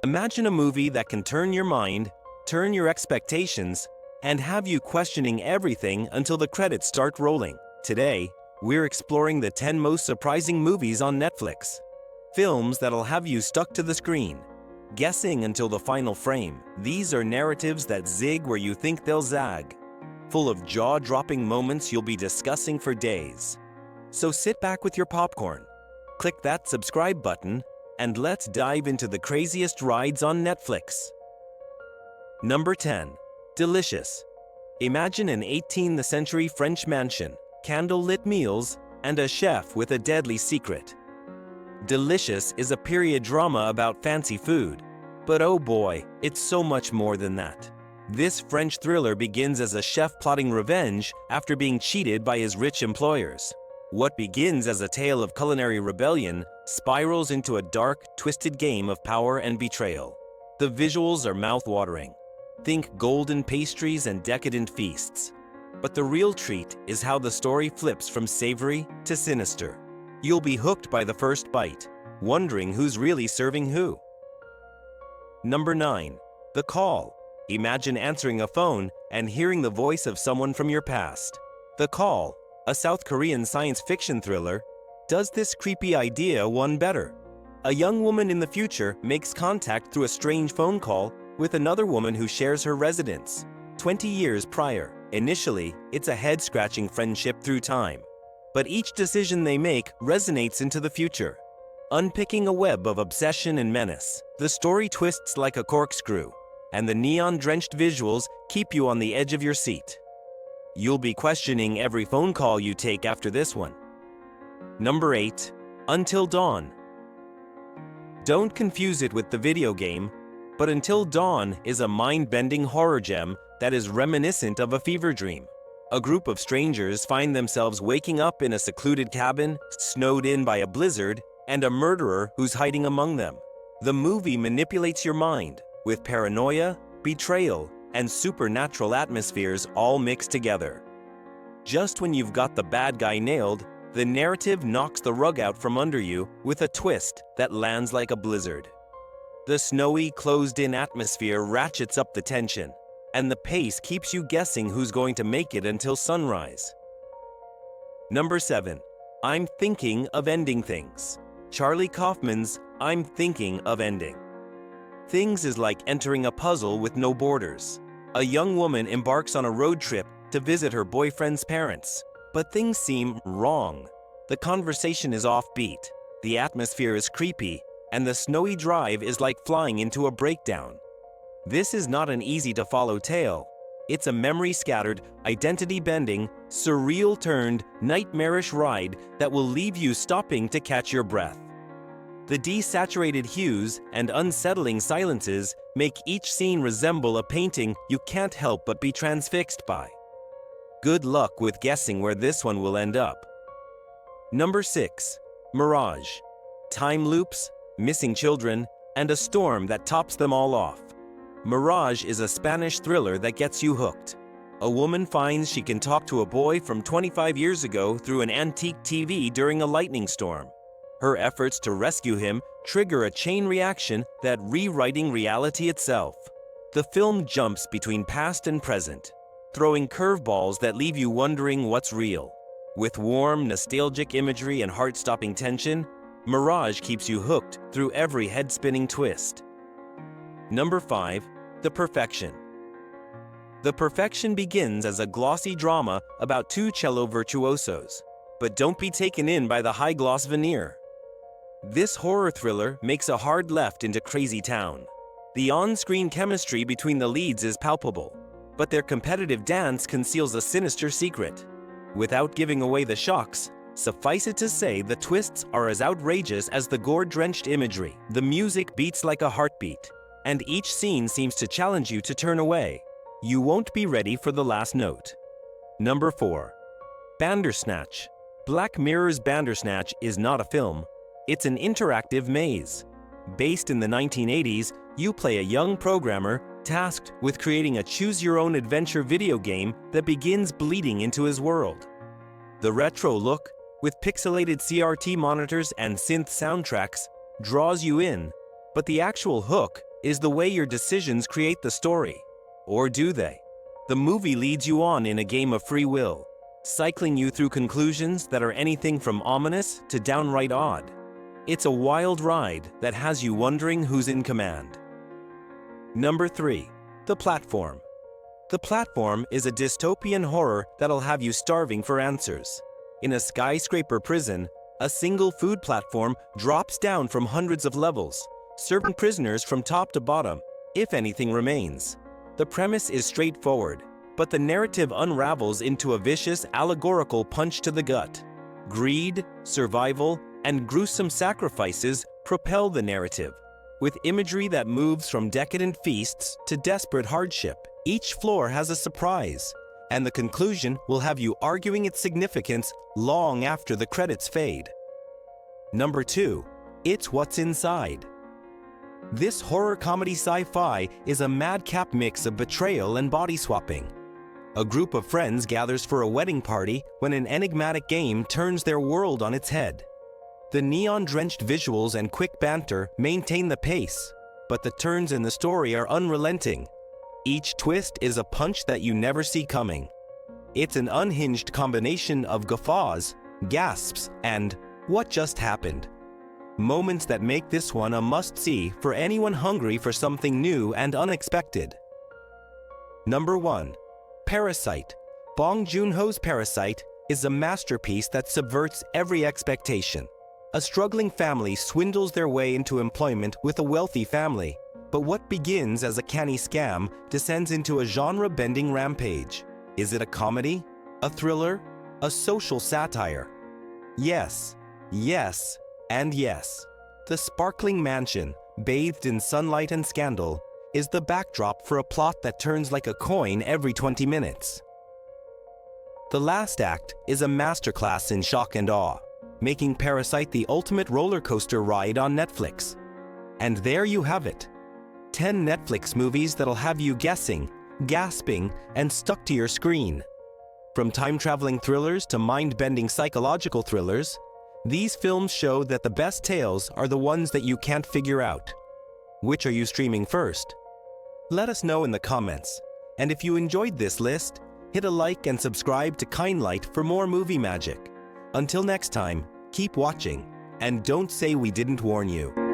Imagine a movie that can turn your mind, turn your expectations, and have you questioning everything until the credits start rolling. Today, we're exploring the 10 most surprising movies on Netflix. Films that'll have you stuck to the screen, guessing until the final frame. These are narratives that zig where you think they'll zag, full of jaw-dropping moments you'll be discussing for days. So sit back with your popcorn, click that subscribe button, and let's dive into the craziest rides on Netflix. Number 10. Delicious. Imagine an 18th century French mansion, candle-lit meals, and a chef with a deadly secret. Delicious is a period drama about fancy food, but oh boy, it's so much more than that. This French thriller begins as a chef plotting revenge after being cheated by his rich employers. What begins as a tale of culinary rebellion spirals into a dark, twisted game of power and betrayal. The visuals are mouth-watering. Think golden pastries and decadent feasts. But the real treat is how the story flips from savory to sinister. You'll be hooked by the first bite, wondering who's really serving who. Number 9. The Call. Imagine answering a phone and hearing the voice of someone from your past. The Call, a South Korean science fiction thriller, does this creepy idea one better. A young woman in the future makes contact through a strange phone call with another woman who shares her residence 20 years prior. Initially, it's a head-scratching friendship through time, but each decision they make resonates into the future, unpicking a web of obsession and menace. The story twists like a corkscrew, and the neon-drenched visuals keep you on the edge of your seat. You'll be questioning every phone call you take after this one. Number 8. Until Dawn. Don't confuse it with the video game, but Until Dawn is a mind-bending horror gem that is reminiscent of a fever dream. A group of strangers find themselves waking up in a secluded cabin, snowed in by a blizzard, and a murderer who's hiding among them. The movie manipulates your mind, with paranoia, betrayal, and supernatural atmospheres all mixed together. Just when you've got the bad guy nailed, the narrative knocks the rug out from under you with a twist that lands like a blizzard. The snowy, closed-in atmosphere ratchets up the tension, and the pace keeps you guessing who's going to make it until sunrise. Number 7. I'm Thinking of Ending Things. Charlie Kaufman's I'm Thinking of Ending Things is like entering a puzzle with no borders. A young woman embarks on a road trip to visit her boyfriend's parents, but things seem wrong. The conversation is offbeat, the atmosphere is creepy, and the snowy drive is like flying into a breakdown. This is not an easy-to-follow tale. It's a memory-scattered, identity-bending, surreal-turned, nightmarish ride that will leave you stopping to catch your breath. The desaturated hues and unsettling silences make each scene resemble a painting you can't help but be transfixed by. Good luck with guessing where this one will end up. Number 6. Mirage. Time loops, missing children, and a storm that tops them all off. Mirage is a Spanish thriller that gets you hooked. A woman finds she can talk to a boy from 25 years ago through an antique TV during a lightning storm. Her efforts to rescue him trigger a chain reaction that rewriting reality itself. The film jumps between past and present, throwing curveballs that leave you wondering what's real. With warm, nostalgic imagery and heart-stopping tension, Mirage keeps you hooked through every head-spinning twist. Number 5. The Perfection. The Perfection begins as a glossy drama about two cello virtuosos, but don't be taken in by the high-gloss veneer. This horror thriller makes a hard left into Crazy Town. The on-screen chemistry between the leads is palpable, but their competitive dance conceals a sinister secret. Without giving away the shocks, suffice it to say the twists are as outrageous as the gore-drenched imagery. The music beats like a heartbeat, and each scene seems to challenge you to turn away. You won't be ready for the last note. Number 4. Bandersnatch. Black Mirror's Bandersnatch is not a film. It's an interactive maze. Based in the 1980s, you play a young programmer tasked with creating a choose-your-own-adventure video game that begins bleeding into his world. The retro look, with pixelated CRT monitors and synth soundtracks, draws you in, But the actual hook is the way your decisions create the story. Or do they? The movie leads you on in a game of free will, cycling you through conclusions that are anything from ominous to downright odd. It's a wild ride that has you wondering who's in command. Number 3. The Platform. The Platform is a dystopian horror that'll have you starving for answers. In a skyscraper prison, a single food platform drops down from hundreds of levels, serving prisoners from top to bottom, if anything remains. The premise is straightforward, but the narrative unravels into a vicious allegorical punch to the gut. Greed, survival, and gruesome sacrifices propel the narrative. With imagery that moves from decadent feasts to desperate hardship, each floor has a surprise, and the conclusion will have you arguing its significance long after the credits fade. Number 2. It's What's Inside. This horror comedy sci-fi is a madcap mix of betrayal and body swapping. A group of friends gathers for a wedding party when an enigmatic game turns their world on its head. The neon-drenched visuals and quick banter maintain the pace, but the turns in the story are unrelenting. Each twist is a punch that you never see coming. It's an unhinged combination of guffaws, gasps, and "what just happened?" Moments that make this one a must-see for anyone hungry for something new and unexpected. Number 1. Parasite. Bong Joon-ho's Parasite is a masterpiece that subverts every expectation. A struggling family swindles their way into employment with a wealthy family, but what begins as a canny scam descends into a genre-bending rampage. Is it a comedy? A thriller? A social satire? Yes, yes, and yes. The sparkling mansion, bathed in sunlight and scandal, is the backdrop for a plot that turns like a coin every 20 minutes. The last act is a masterclass in shock and awe, making Parasite the ultimate roller coaster ride on Netflix. And there you have it. 10 Netflix movies that'll have you guessing, gasping, and stuck to your screen. From time-traveling thrillers to mind-bending psychological thrillers, these films show that the best tales are the ones that you can't figure out. Which are you streaming first? Let us know in the comments. And if you enjoyed this list, hit a like and subscribe to Kinelight for more movie magic. Until next time, keep watching, and don't say we didn't warn you.